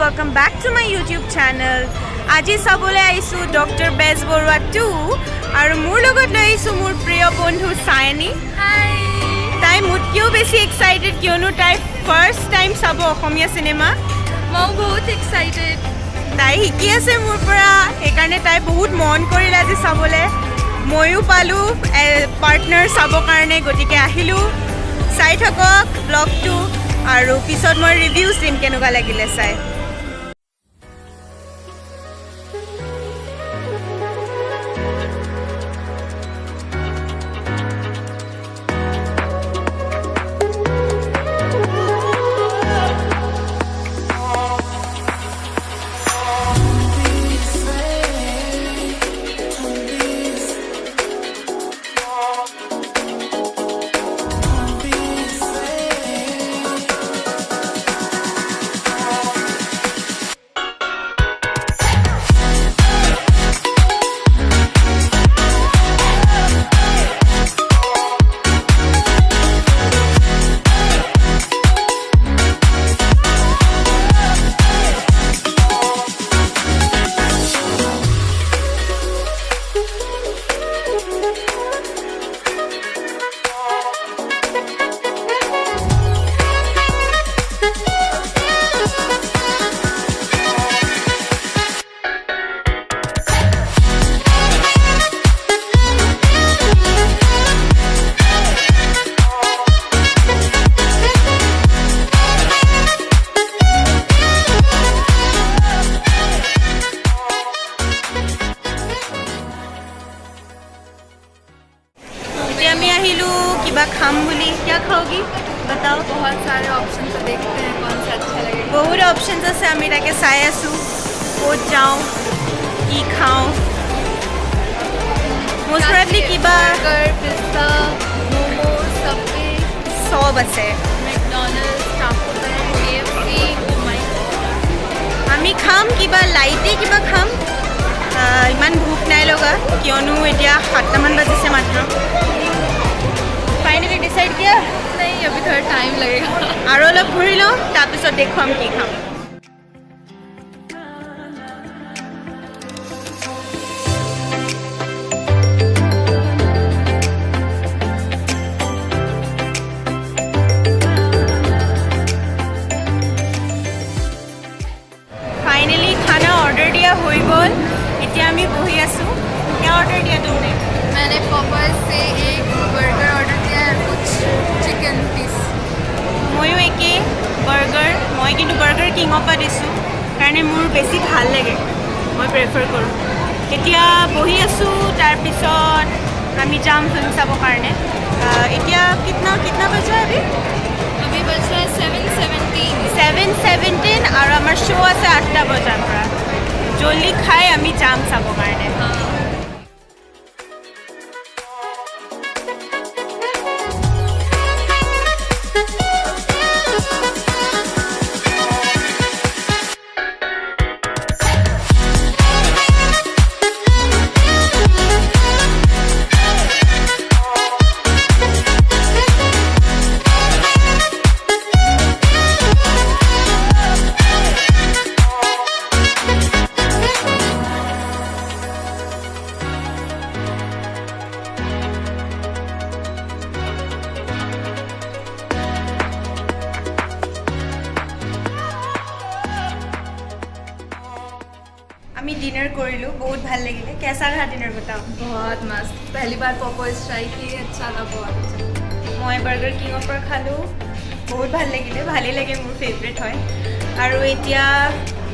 welcome back to my YouTube channel. আজি চাবলৈ আহিছোঁ ডক্টৰ বেজবৰুৱা 2 আৰু মোৰ লগত লৈ আহিছোঁ মোৰ প্ৰিয় বন্ধু সায়নী। হাই। তাই মোতকৈও বেছি এক্সাইটেড কিয়নো তাই ফাৰ্ষ্ট টাইম চাব অসমীয়া চিনেমা। মই বহুত এক্সাইটেড। তাই শিকি আছে মোৰ পৰা, সেইকাৰণে তাই বহুত মন কৰিলে আজি চাবলৈ। ময়ো পালোঁ পাৰ্টনাৰ চাবৰ কাৰণে, গতিকে আহিলোঁ। চাই থাকক ব্লগটো আৰু পিছত মই ৰিভিউজ দিম কেনেকুৱা লাগিলে চাই। किबा खाम बोली, क्या खाओगी बताओ? बहुत सारे ऑप्शन तो देखते हैं कौन सा अच्छा लगे। बहुत ऑप्शन আছে, আমি তাকে চাই আছোঁ ক'ত যাওঁ কি খাওঁ। মোষ্ট প্ৰবাবলি কিবা বাৰ্গাৰ, পিজ্জা, মোমো, सबवे চব আছে। McDonald's, Taco Bell, KFC, oh my god. আমি খাম কিবা লাইটে কিবা খাম। ইমান ভোক নাই লগা কিয়নো এতিয়া 7টামান বাজিছে মাত্ৰ। ফাইনেলি ডিসাইড किया नहीं, अभी थोड़ा टाइम लगेगा। আৰু অলপ ঘূৰি লওঁ, তাৰপিছত দেখুৱাম কি খাম। फाइनली खाना ऑर्डर दिया हो गल, इतना आम बही आसो। क्या ऑर्डर दिया तुमने? मैंने पॉपर्स से एक बर्गर ऑर्डर किया है, कुछ चिकन पीस। मयो एके बर्गर, मैं कि बर्गर किंगर पर दिसो कारण मोर बेसि ভাল लगे, मैं प्रेफर करूँ। इतना बही आसो, तार पिছত आमी जाम फिल्म चाब कारण। इतना कितना कितना बजा अभी? अभी बज रहा है 7:17 और आमार शो आछे 8टा बजार पर। जल्दी खाई आमी जाम चाब कारण। আমি डिनर करिलो, बहुत ভাল लगे। कैसा रहा डिनर बताओ? बहुत मस्त, पहली बार पॉपर्स ट्राई किए, अच्छा था बहुत। मैं बर्गर किंगर पर खालो, बहुत ভাল लगे, भाले लगे, मोर फेवरेट है। और इतना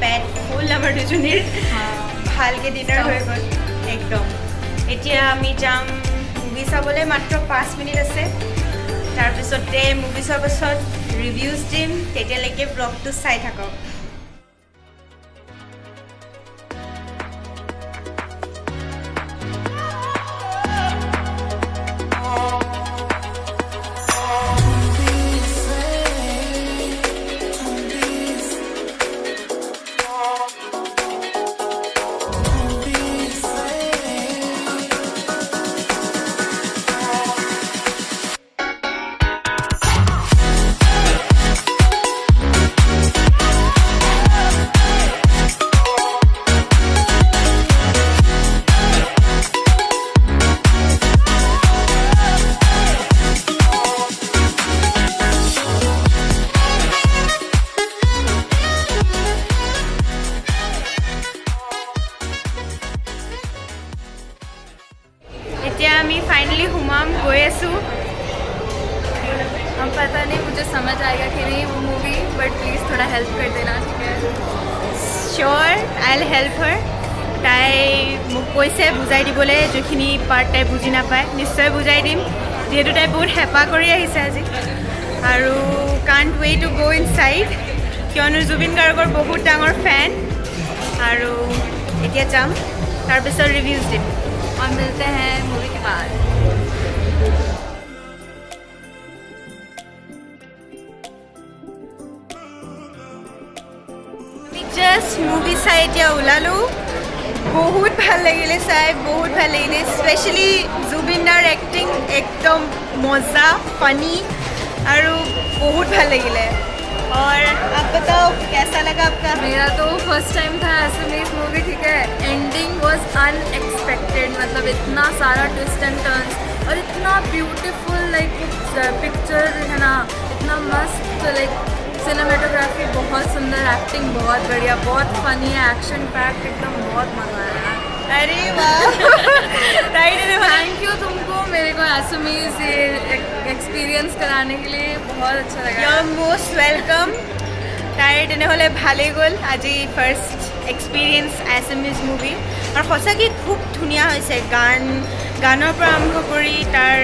पेट फुल आमार दुजनीर भालके डिनर हो गल एकदम। इतना आमी जाम मुभि चाबले, मात्र 5 मिनिट आछे। तार पिछते मुभि चोৱাৰ पाছত रिव्यूज दिम, तेतियाলৈকে ब्लगটো চাই থাকক। आছোঁ अब पता नहीं मुझे समझ आएगा कि नहीं वो मूवी बट प्लीज़ थोड़ा हेल्प कर देना ठीक है চিয়'ৰ আই উইল হেল্প হাৰ তাই মোক কৈছে বুজাই দিবলৈ যিখিনি পাৰ্ট তাই বুজি নাপায় নিশ্চয় বুজাই দিম যিহেতু তাই বহুত হেঁপাহ কৰি আহিছে আজি আৰু কাণ্ট ৱেইট টু গ' ইন চাইড কিয়নো জুবিন গাৰ্গৰ বহুত ডাঙৰ ফেন আৰু এতিয়া যাম তাৰপিছত ৰিভিউজ দিম और मिलते हैं मूवी के बाद জাষ্ট মুভি চাই এতিয়া ওলালোঁ বহুত ভাল লাগিলে চাই বহুত ভাল লাগিলে স্পেচিয়েলি জুবিনদাৰ এক্টিং একদম মজা ফানি আৰু বহুত ভাল লাগিলে और आप बताओ कैसा लगा आपका मेरा तो फर्स्ट टाइम था ऐसे में इस मूवी ठीक है एंडिंग वॉज अनएक्सपेक्टेड मतलब इतना सारा ट्विस्ट एंड टर्न्स और इतना ब्यूटीफुल लाइक पिक्चर है ना इतना मस्त लाइक सिनेमेटोग्राफी बहुत सुंदर एक्टिंग बहुत बढ़िया बहुत फनी एक्शन पैक्ड एकदम बहुत मज़ा आया अरे वाह थैंक यू तुमको मेरे को असमीज ये एक्सपीरियंस कराने के लिए बहुत अच्छा ইউ लगा আৰ মষ্ট ৱেলকাম তাইৰ তেনেহ'লে ভালেই গ'ল আজি ফাৰ্ষ্ট এক্সপিৰিয়েঞ্চ এছামিজ মুভি আৰু সঁচাকৈ খুব ধুনীয়া হৈছে গানৰ পৰা আৰম্ভ কৰি তাৰ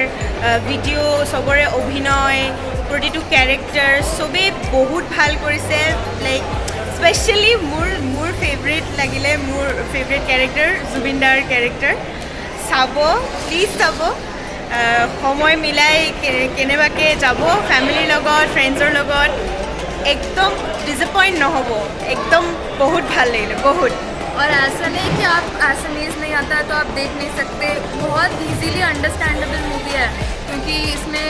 ভিডিঅ' চবৰে অভিনয় প্ৰতিটো কেৰেক্টাৰ চবেই বহুত ভাল কৰিছে লাইক স্পেচিয়েলি মোৰ ফেভৰেট লাগিলে মোৰ ফেভৰেট কেৰেক্টাৰ জুবিনদাৰ কেৰেক্টাৰ চাব প্লিজ চাব সময় মিলাই কেনেবাকৈ যাব ফেমিলিৰ লগত ফ্ৰেণ্ডছৰ লগত একদম ডিসঅপয়েন্ট নহ'ব একদম বহুত ভাল লাগিলে বহুত और ऐसा नहीं कि आप असमीज नहीं आता है तो आप देख नहीं सकते बहुत इजीली अंडरस्टैंडेबल मूवी है क्योंकि इसमें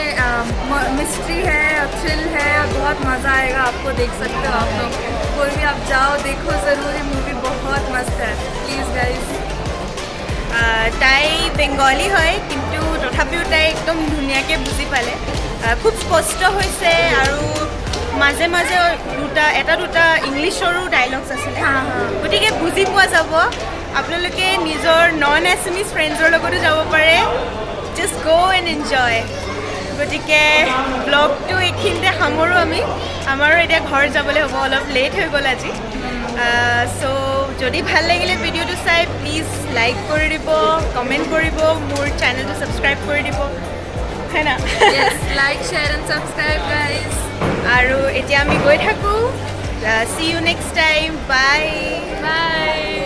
मिस्ट्री है थ्रिल है और बहुत मज़ा आएगा आपको देख सकते हो आप लोग कोई भी आप जाओ देखो ज़रूर ये मूवी बहुत मस्त है प्लीज़ गाइज তাই বেংগলী হয় কিন্তু তথাপিও তাই একদম ধুনীয়াকৈ বুজি পালে খুব স্পষ্ট হৈছে আৰু মাজে মাজে এটা দুটা ইংলিছৰো ডাইলগছ আছিলে গতিকে বুজি পোৱা যাব আপোনালোকে নিজৰ নন এছামিজ ফ্ৰেণ্ডছৰ লগতো যাব পাৰে জাষ্ট গ' এণ্ড এনজয় গতিকে ব্লগটো এইখিনিতে সামৰোঁ আমি আমাৰো এতিয়া ঘৰ যাবলৈ হ'ব অলপ লেট হৈ গ'ল আজি চ' যদি ভাল লাগিলে ভিডিঅ'টো চাই প্লিজ লাইক কৰি দিব কমেণ্ট কৰিব মোৰ চেনেলটো ছাবস্ক্ৰাইব কৰি দিব হয় না like share and subscribe guys আৰু এতিয়া আমি গৈ থাকোঁ চি ইউ নেক্সট টাইম বাই बाय